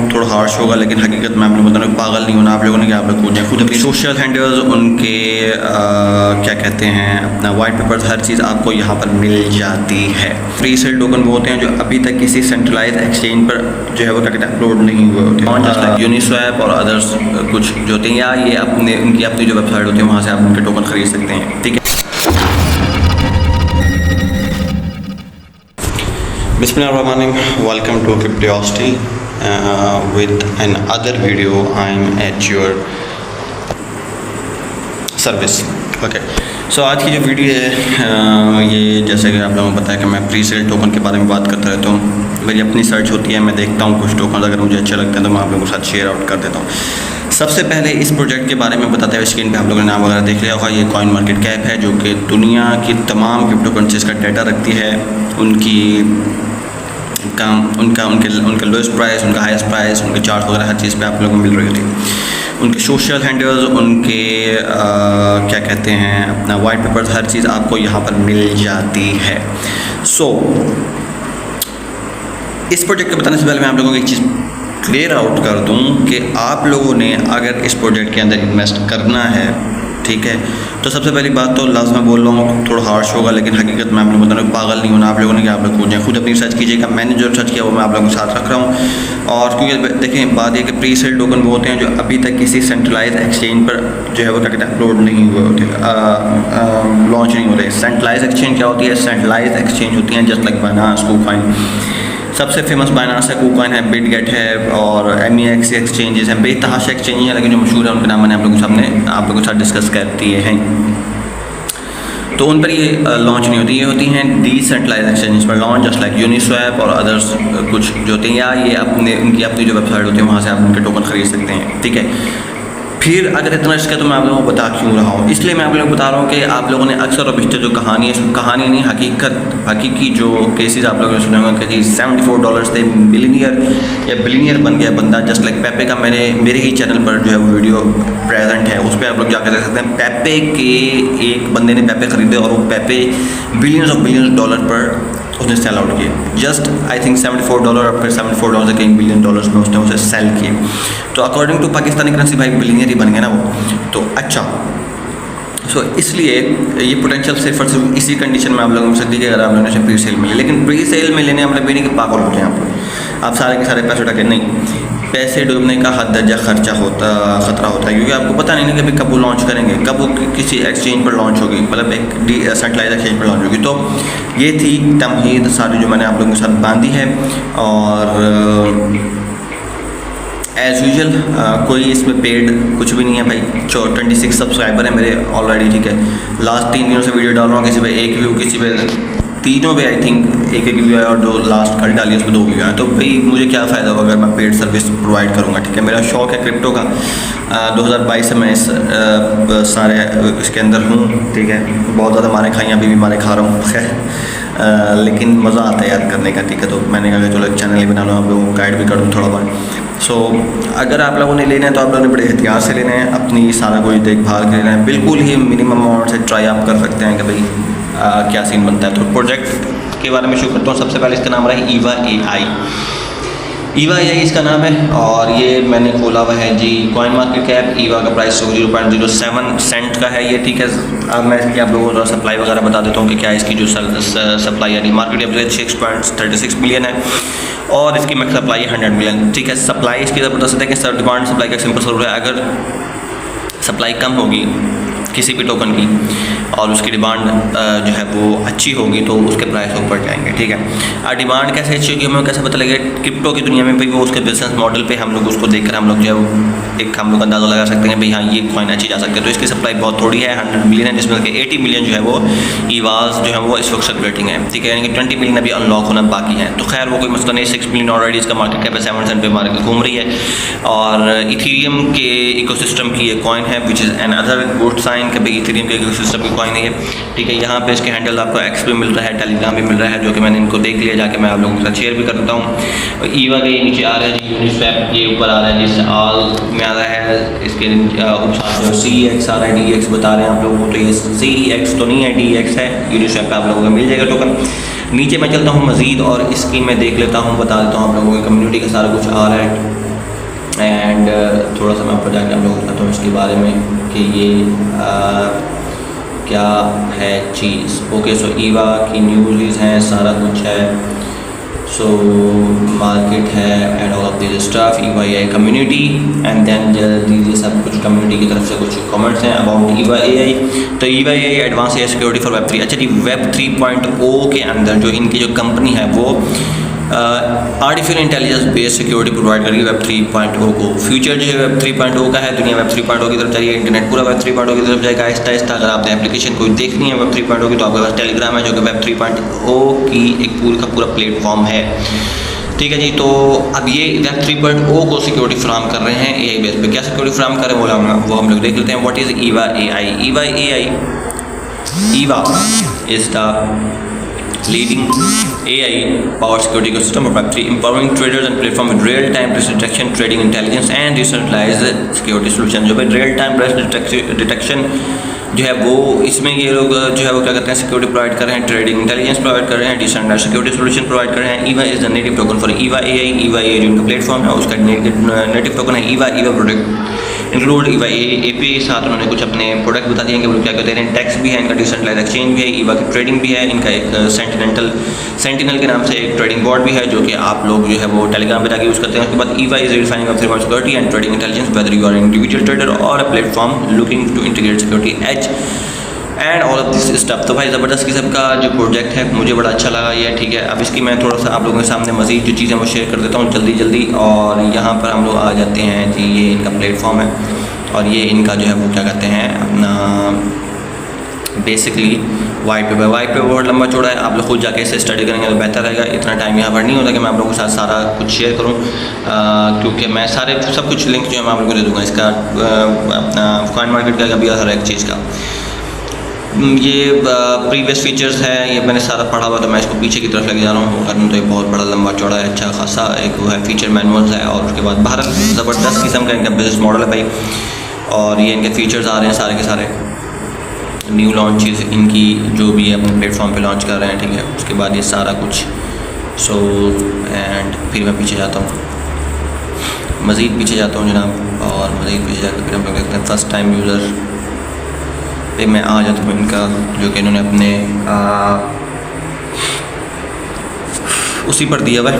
हूँ थोड़ा हार्श होगा, लेकिन हकीकत में आप लोग बता रहा हूँ, पागल नहीं होना आप लोगों ने कि आप लोग कूदें खुद अपनी सोशल हैंडल्स, उनके क्या कहते हैं अपना वाइट पेपर्स, हर चीज़ आपको यहाँ पर मिल जाती है। प्री सेल टोकन वो होते हैं जो अभी तक किसी सेंट्रलाइज एक्सचेंज पर जो है वो क्या कहते हैं अपलोड नहीं हुए होते हैं, जस्ट लाइक यूनिस्वैप और अदर्स कुछ जो होते हैं, या ये अपने उनकी अपनी जो वेबसाइट होती है वहाँ से आप उनके टोकन खरीद सकते हैं। ठीक है, Bismillahirrahmanirrahim. Welcome to Cryptosity with another video. I'm at your service. Okay. So आज की जो वीडियो है ये जैसे कि आप लोगों को पता है कि मैं प्री सेल टोकन के बारे में बात करता रहता हूँ। मेरी अपनी सर्च होती है, मैं देखता हूँ कुछ टोकन अगर मुझे अच्छे लगते हैं तो मैं आप लोगों के साथ शेयर आउट कर देता हूँ। सबसे पहले इस प्रोजेक्ट के बारे में बताते हुए स्क्रीन पे आप लोगों ने नाम वगैरह देख लिया होगा। ये कॉइन मार्केट कैप है जो कि दुनिया की तमाम क्रिप्टो करेंसीज का डाटा रखती है, उनके लोएस्ट प्राइस, उनका हाईएस्ट प्राइस, उनके चार्ट वगैरह हर चीज़ पे आप लोगों को मिल रही होती है। उनके सोशल हैंडल्स, उनके क्या कहते हैं अपना वाइट पेपर्स, हर चीज़ आपको यहाँ पर मिल जाती है। इस प्रोजेक्ट के बताने से पहले मैं आप लोगों को एक चीज़ क्लियर आउट कर दूं कि आप लोगों ने अगर इस प्रोजेक्ट के अंदर इन्वेस्ट करना है, ठीक है, तो सबसे पहली बात तो लास्ट में बोल रहा हूँ थोड़ा हार्श होगा, लेकिन हकीकत में आप लोग बता रहा हूँ, पागल नहीं होना आप लोगों ने कि आप लोग कूदें खुद अपनी सर्च कीजिएगा। मैंने जो सर्च किया वो मैं आप लोगों के साथ रख रहा हूँ। और क्योंकि देखें बात ये कि प्री सेल टोकन वो होते हैं जो अभी तक किसी सेंट्रलाइज एक्सचेंज पर जो है वो क्या कहते हैं अपलोड नहीं हुए होते, लॉन्च नहीं हो रहे। सेंट्रलाइज एक्सचेंज क्या होती है? सेंट्रलाइज एक्सचेंज होती हैं जस्ट लाइक बाइनेंस, KuCoin। सबसे फेमस बाइनेंस है, KuCoin है, बिटगेट है और MEX एक्सचेंजेस हैं, बेतहाशा एक्सचेंज हैं, लेकिन जो मशहूर है उनके नाम मैंने आप लोगों के साथ डिस्कस कर दिए हैं। तो उन पर ये लॉन्च नहीं होती, ये होती हैं डिसेंट्रलाइज एक्सचेंज पर लॉन्च, जस्ट लाइक यूनिस्वैप और अदर्स कुछ जो होते हैं, या ये उनकी अपनी जो वेबसाइट होती है वहाँ से आप उनके टोकन खरीद सकते हैं। ठीक है, फिर अगर इतना रिस्क है तो मैं आप लोगों को बता क्यों रहा हूँ? इसलिए मैं आप लोगों को बता रहा हूँ कि आप लोगों ने अक्सर और बेशतर जो कहानी नहीं, हकीकी जो केसेस आप लोगों ने सुने होंगे कि $74 थे, बिलियनियर या बिलियनियर बन गया बंदा, जस्ट लाइक पेपे का मेरे ही चैनल पर जो है वो वीडियो प्रेजेंट है, उस पर आप लोग जाकर देख सकते हैं। पेपे के एक बंदे ने पेपे खरीदे और वो पेपे बिलियंस डॉलर पर उसने सेल आउट किए। जस्ट आई थिंक $74 और फिर $74 से कई बिलियन डॉलर्स में उसने उसे सेल किए। तो अकॉर्डिंग टू पाकिस्तानी करेंसी भाई बिलियनियर ही बन गया ना वो। तो अच्छा, इसलिए ये पोटेंशियल सिर्फ और सिर्फ इसी कंडीशन में आप लोगों को मिल सकती है अगर आप लोगों ने प्री सेल में ले। लेकिन प्री सेल में लेने मतलब ये नहीं कि पागल हो जाए आप सारे के सारे पैसे उठा के, नहीं, पैसे डूबने का हद दर्जा खर्चा खतरा होता है, क्योंकि आपको पता नहीं कि अभी कब वो लॉन्च करेंगे, कब वो किसी एक्सचेंज पर लॉन्च होगी, मतलब एक सेंट्रलाइज एक्सचेंज पर लॉन्च होगी। तो ये थी तमहीद सारी जो मैंने आप लोगों के साथ बांधी है। और एज़ यूजल कोई इसमें पेड कुछ भी नहीं है भाई। 26 सब्सक्राइबर है मेरे ऑलरेडी, ठीक है। लास्ट 3 दिनों से वीडियो डाल रहा हूँ, किसी पे 1 व्यू, किसी पे 3 पे आई थिंक 1 व्यू आया, और जो लास्ट कल डाली उस पर 2 व्यू आए। तो भाई मुझे क्या फ़ायदा होगा अगर मैं पेड सर्विस प्रोवाइड करूँगा, ठीक है। मेरा शौक़ है क्रिप्टो का, 2022 से मैं इस सारे इसके अंदर हूँ, ठीक है। बहुत ज़्यादा मारे खाई, अभी भी मारे खा रहा हूँ, खैर, लेकिन मज़ा आता है याद करने का, ठीक है। तो मैंने कहा चलो एक चैनल ही बना लो, आप लोगों को गाइड भी कर दूँ थोड़ा बहुत। अगर आप लोगों ने लेना है तो आप लोगों ने बड़े एहतियात से लेना है, अपनी सारा कोई देखभाल कर लेना है, बिल्कुल ही मिनिमम अमाउंट से ट्राई आप कर सकते हैं कि भाई क्या सीन बनता है। तो प्रोजेक्ट के बारे में शुरू करता हूँ। सबसे पहले इसका नाम रहा है ईवा AI इसका नाम है, और ये मैंने खोला हुआ है G coin market cap. Eva का प्राइस 0.07 सेंट का है ये, ठीक है। अब मैं इसकी आप लोगों को सप्लाई वगैरह बता देता हूँ कि क्या इसकी जो सप्लाई यानी मार्केट कैप 6.36 मिलियन है, और इसकी मैक्स सप्लाई है 100 मिलियन, ठीक है। सप्लाई इसकी ज़बरदस्त है कि डिमांड सप्लाई का सिंपल सवाल है। अगर सप्लाई कम होगी किसी भी टोकन की और उसकी डिमांड जो है वो अच्छी होगी तो उसके प्राइस ऊपर जाएंगे, ठीक है। डिमांड कैसे अच्छी होगी हमें कैसे पता लगेगा? क्रिप्टो की दुनिया में भाई वो उसके बिजनेस मॉडल पे हम लोग उसको देखकर हम लोग जो है हम लोग अंदाज़ा लगा सकते हैं भाई हाँ ये कॉइन अच्छी जा सकती है। तो इसकी सप्लाई बहुत थोड़ी है, 100 मिलियन है, जिसमें कि 80 मिलियन जो है वो ईवाज जो है वो इस वक्त सर्कुलेटिंग है, ठीक है। यानी कि 20 मिलियन अभी अनलॉक होना बाकी है। तो खैर वो कोई मसला नहीं, 6 मिलियन ऑलरेडी इसका मार्केट कैप है, 7 सेंट पे मार्केट घूम रही है। और इथेरियम के इकोसिस्टम की ये कॉइन है, which is another good sign कि भाई इथेरियम के इकोसिस्टम की कॉइन है, ठीक है। यहाँ पे इसके हैंडल आपको एक्स भी मिल रहा है, टेलीग्राम भी मिल रहा है, जो कि मैंने इनको देख लिया जाके मैं आप लोगों के साथ शेयर भी कर देता हूँ। ईवा के नीचे आ रहा है जी यूनिस्वैप, ये ऊपर आ रहा है जिससे ऑल में आ रहा है। इसके CEX आ रहा है, DEX बता रहे हैं आप लोगों को, तो ये CEX तो नहीं है, DEX है। यूनिस्वैप पे आप लोगों को मिल जाएगा टोकन। नीचे मैं चलता हूँ मज़ीद और इसकी मैं देख लेता हूँ, बता देता हूँ आप लोगों की कम्युनिटी का सारा कुछ आ रहा है। एंड थोड़ा सा मैं ऊपर जाके आप लोगों को बताता हूँ इसके बारे में कि ये क्या है चीज़। ओके, सो ईवा की न्यूज़ हैं, सारा कुछ है, सो मार्केट है and all of this stuff, Eva AI community and then दीजिए सब कुछ कम्युनिटी की तरफ से कुछ कमेंट्स हैं अबाउट ईवा एआई। तो Eva AI advance AI security for web 3। अच्छा जी, वेब 3.0 के अंदर जो इनकी जो कंपनी है वो artificial intelligence based security provide करेगी वेब 3.0 को। फ्यूचर जो है वेब 3.0 का है, दुनिया वेब 3.0 की तरफ जाएगी, इंटरनेट पूरा वेब 3.0 की तरफ जाएगा आहिस्ता आहिस्ता। अगर आपने एप्लीकेशन कोई देखनी है वेब 3.0 की तो आपके पास टेलीग्राम है जो कि वेब 3.0 की एक पूरा का पूरा प्लेटफॉर्म है, ठीक है जी। तो अब ये वेब 3.0 को सिक्योरिटी फ्राहम कर रहे हैं एआई बेस पे। क्या सिक्योरिटी फ्राहम कर रहे हैं वो हम लोग देख लेते हैं। What is Eva AI? Eva AI, Eva is the leading AI powered security ecosystem of Web3, empowering traders and platform with real-time risk detection, trading intelligence and decentralized security solution। जो भाई रियल टाइम रिस्क डिटेक्शन जो है वो इसमें ये लोग जो है वो क्या करते हैं, सिक्योरिटी प्रोवाइड कर रहे हैं, ट्रेडिंग इंटेलिजेंस प्रोवाइड कर रहे हैं, डिसेंट्रलाइज्ड सिक्योरिटी सॉल्यूशन प्रोवाइड कर रहे हैं। Eva is the native token for Eva AI. Eva AI जो उनका प्लेटफॉर्म है उसका नेटिव टोकन है Eva. Eva product include Eva API, साथ उन्होंने कुछ अपने प्रोडक्ट बता दिए कि वो क्या कहते हैं, टैक्स भी है इनका, डिसेंट्रलाइज्ड एक्सचेंज भी है, ईवा की ट्रेडिंग भी है, इनका एक सेंटिनल के नाम से एक ट्रेडिंग बॉट भी है जो कि आप लोग जो है वो टेलीग्राम पे जाके यूज़ करते हैं। उसके बाद Eva is refining of security and trading intelligence whether you are individual trader और a platform looking to integrate security edge and all of this stuff. तो भाई ज़बरदस्त किस्म का जो प्रोजेक्ट है मुझे बड़ा अच्छा लगा ये, ठीक है। अब इसकी मैं थोड़ा सा आप लोगों के सामने मज़ीद जो चीज़ें वो शेयर कर देता हूँ जल्दी। और यहाँ पर हम लोग आ जाते हैं जी, ये इनका प्लेटफॉर्म है और ये इनका जो है वो क्या कहते हैं अपना बेसिकली वाइट पेपर बहुत लंबा चौड़ा है, आप लोग खुद जाके इसे स्टडी करेंगे तो बेहतर रहेगा। इतना टाइम यहाँ पर नहीं होता कि मैं आप लोगों के साथ सारा कुछ शेयर करूँ, क्योंकि मैं सब कुछ लिंक जो है मैं आप लोगों को दे दूँगा इसका, अपना कॉइन मार्केट का भी हर एक चीज़ का। ये प्रीवियस फीचर्स है, ये मैंने सारा पढ़ा हुआ, तो मैं इसको पीछे की तरफ लेके जा रहा हूँ करने। तो ये बहुत बड़ा लंबा चौड़ा है, अच्छा खासा एक वो है, फीचर मैनुअल्स है और उसके बाद बाहर ज़बरदस्त किस्म का इनका बिजनेस मॉडल है भाई। और ये इनके फीचर्स आ रहे हैं सारे के सारे, न्यू लॉन्चेस इनकी जो भी है अपने प्लेटफॉर्म पे लॉन्च कर रहे हैं, ठीक है। उसके बाद ये सारा कुछ एंड फिर मैं पीछे जाता हूँ, मज़ीद पीछे जाता हूँ जनाब, और मज़ीद पीछे जाकर फिर हम लोग देखते हैं फर्स्ट टाइम यूज़र पे मैं आ जाता हूँ इनका, जो कि इन्होंने अपने उसी पर दिया हुआ है।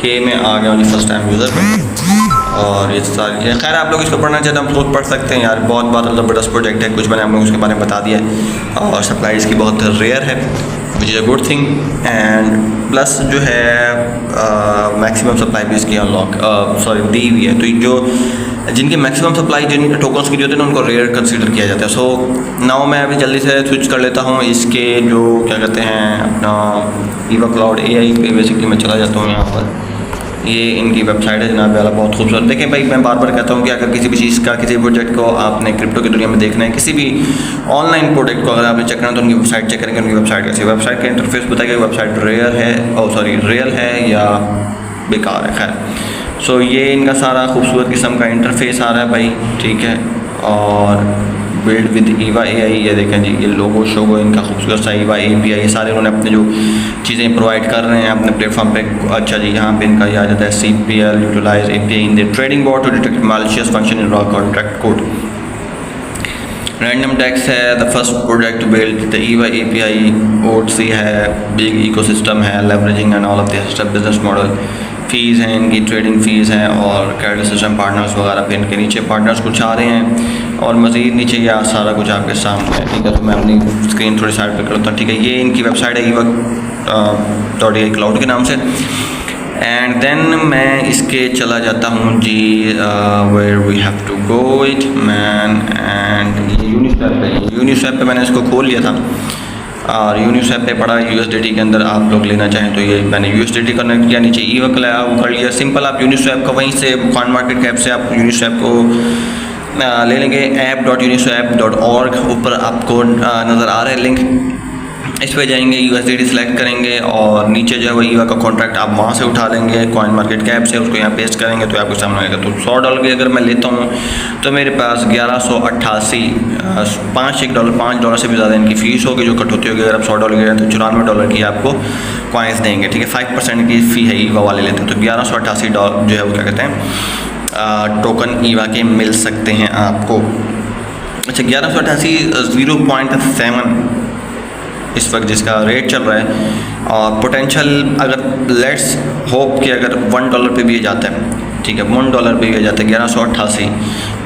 ये मैं आ गया हूँ जी फर्स्ट टाइम यूज़र पे, और ये सारी खैर आप लोग इसको पढ़ना चाहते हैं हम खुद पढ़ सकते हैं यार, बहुत ज़बरदस्त प्रोजेक्ट है। कुछ मैंने आप लोगों उसके बारे में बता दिया है और सप्लाई इसकी बहुत रेयर है, which is a good thing. And plus जो है मैक्सिमम सप्लाई भी इसकी दी हुई है। तो जो जिनकी मैक्सिमम सप्लाई जिन टोकन्स की जो होती है ना उनको रेयर कंसीडर किया जाता है। सो नाउ मैं अभी जल्दी से स्विच कर लेता हूँ इसके जो क्या कहते हैं अपना ईवा क्लाउड एआई पे बेसिकली मैं चला जाता हूँ। यहाँ पर ये इनकी वेबसाइट है जनाब वाला, बहुत खूबसूरत। देखें भाई, मैं बार बार कहता हूँ कि अगर किसी भी चीज़ का, किसी प्रोजेक्ट को आपने क्रिप्टो की दुनिया में देखना है, किसी भी ऑनलाइन प्रोडक्ट को अगर आपने चेक करना है तो उनकी वेबसाइट चेक करेंगे। उनकी वेबसाइट कैसी, वेबसाइट का इंटरफेस बताएगा वेबसाइट रियल है या बेकार है। खैर सो ये इनका सारा खूबसूरत किस्म का इंटरफेस आ रहा है भाई, ठीक है। और बिल्ड विद ईवा एआई, ये देखें जी, ये लोगो शोगो इनका खूबसूरत सा ईवा एपीआई, ये सारे उन्होंने अपने जो चीज़ें प्रोवाइड कर रहे हैं अपने प्लेटफॉर्म पे। अच्छा जी, यहाँ पे इनका ये आ जाता है CPL utilize API in the trading bot to detect malicious function in raw contract code. Random dex है the first project to build the Eva API. OTC है, बिग इकोसिस्टम है, leveraging and all of this business model. Fees हैं इनकी, trading fees हैं और credit system partners वगैरह पे इनके नीचे पार्टनर्स कुछ आ रहे हैं और मज़ीद नीचे या सारा कुछ आपके सामने है, ठीक है। तो मैं अपनी स्क्रीन थोड़ी साइड पर करता हूँ, ठीक है। ये इनकी वेबसाइट है ईवा .ai क्लाउड के नाम से। एंड देन मैं इसके चला जाता हूँ जी where we have to go it man, and ये यूनिस्वैप पे मैंने इसको खोल लिया था और यूनिस्वैप पे पड़ा USDT के अंदर आप लोग लेना चाहें तो ये मैंने USDT कनेक्ट किया, नीचे ईवा वो कर लिया। सिंपल आप यूनिस्वैप का वहीं से कॉइन मार्केट कैप से आप यूनिस्वैप को ले लेंगे। app.uniswap.org ऊपर आपको नज़र आ रहा है लिंक, इस पे जाएंगे, USDT सेलेक्ट करेंगे और नीचे जो है वो ईवा का कॉन्ट्रैक्ट आप वहाँ से उठा लेंगे कॉइन मार्केट कैप से, उसको यहाँ पेस्ट करेंगे तो आपके सामने आएगा। तो $100 की अगर मैं लेता हूँ तो मेरे पास 1188 $5 से भी ज़्यादा इनकी फ़ीस होगी जो कट होती होगी। अगर आप $100 की तो $94 की आपको कॉइन्स देंगे, ठीक है। 5% की फ़ी है ईवा वाले लेते हैं। तो $1188 जो है वो क्या कहते हैं टोकन ईवा के मिल सकते हैं आपको। अच्छा 1188 0.7 इस वक्त जिसका रेट चल रहा है, और पोटेंशियल अगर लेट्स होप कि अगर $1 पे भी ये जाता है, ठीक है, $1 पे भी जाता है 1188,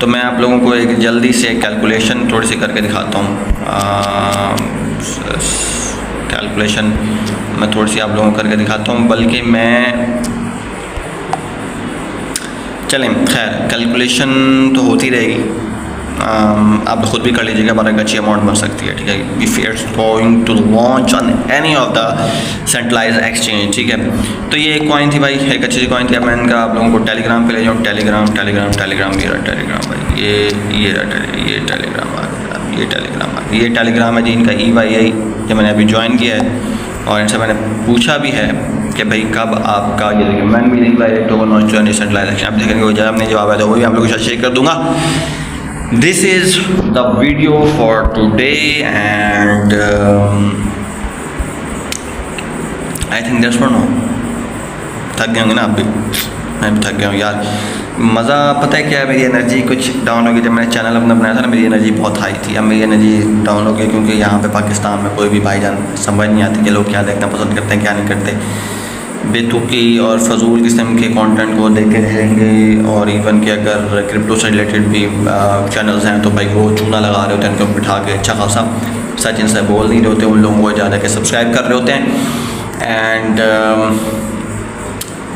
तो मैं आप लोगों को एक जल्दी से कैलकुलेशन थोड़ी सी करके दिखाता हूँ। कैलकुलेशन मैं थोड़ी सी आप लोगों को करके दिखाता हूँ, बल्कि मैं चलें खैर कैलकुलेशन तो होती रहेगी, आप खुद भी कर लीजिएगा, बार एक अच्छी अमाउंट बन सकती है, ठीक है। If it's going to launch on any of the centralize exchange, ठीक है। तो ये एक कॉइन थी भाई, एक अच्छी सी कॉइन थी। अब मैं इनका आप लोगों को टेलीग्राम पे ले जाऊँ, टेलीग्राम ये रहा टेलीग्राम भाई, ये टेलीग्राम आ गया, ये टेलीग्राम है जी इनका EYI, जो मैंने अभी ज्वाइन किया है और इनसे मैंने पूछा भी है कि भाई कब आपका ये देखिए मैन भी नहीं सेंट्रलाइज, आप देखेंगे वो जवाब नहीं जवाब है तो वो भी आप लोगों के साथ शेयर कर दूँगा। This is the video for today and I think that's for now। थक गए होंगे ना आप भी, मैं भी थक गया हूँ यार। मज़ा पता है क्या है, मेरी एनर्जी कुछ डाउन हो गई। जब मैंने चैनल अपना बनाया था ना मेरी एनर्जी बहुत हाई थी, अब मेरी एनर्जी डाउन हो गई क्योंकि यहाँ पे पाकिस्तान में कोई भी भाईजान समझ नहीं आती कि लोग क्या देखना पसंद करते हैं क्या नहीं करते। बेतुकी और फजूल किस्म के कंटेंट को देखते रहेंगे, और इवन कि अगर क्रिप्टो से रिलेटेड भी चैनल्स हैं तो भाई वो चूना लगा रहे होते हैं उनको बिठा के अच्छा खासा, सच इनसे बोल नहीं रहे होते, उन लोगों को ज़्यादा के सब्सक्राइब कर रहे होते हैं। एंड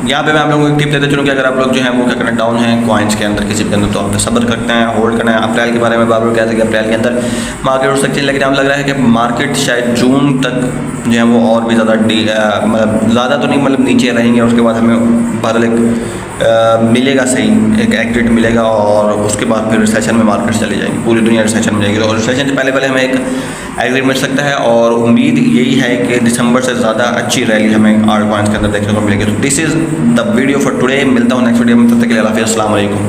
यहाँ पे मैं आप लोगों को एक टिप देता चलूँ कि अगर आप लोग जो है वो क्या करना डाउन है कॉइन्स के अंदर किसी के अंदर, तो आपने सब्र करते हैं, होल्ड करना है। अप्रैल के बारे में बार कहते हैं कि अप्रैल के अंदर मार्केट उठ सकती है, लेकिन अब लग रहा है कि मार्केट शायद जून तक जो है वो और भी ज़्यादा मतलब ज़्यादा तो नहीं मतलब नीचे रहेंगे, उसके बाद हमें बहरहाल एक मिलेगा सही एक एग्जिट मिलेगा, और उसके बाद फिर रिसेशन में मार्केट चली जाएगी, पूरी दुनिया रिसेशन में जाएगी। तो रिसेशन से पहले हमें एक एग्जिट मिल सकता है, और उम्मीद यही है कि दिसंबर से ज़्यादा अच्छी रैली हमें आल्ट कॉइन्स के अंदर देखने को मिलेगी। तो this is the video for today. मिलता हूँ नेक्स्ट वीडियो में, तब तक के लिए अल्लाह हाफ़िज़, अस्सलाम वालेकुम।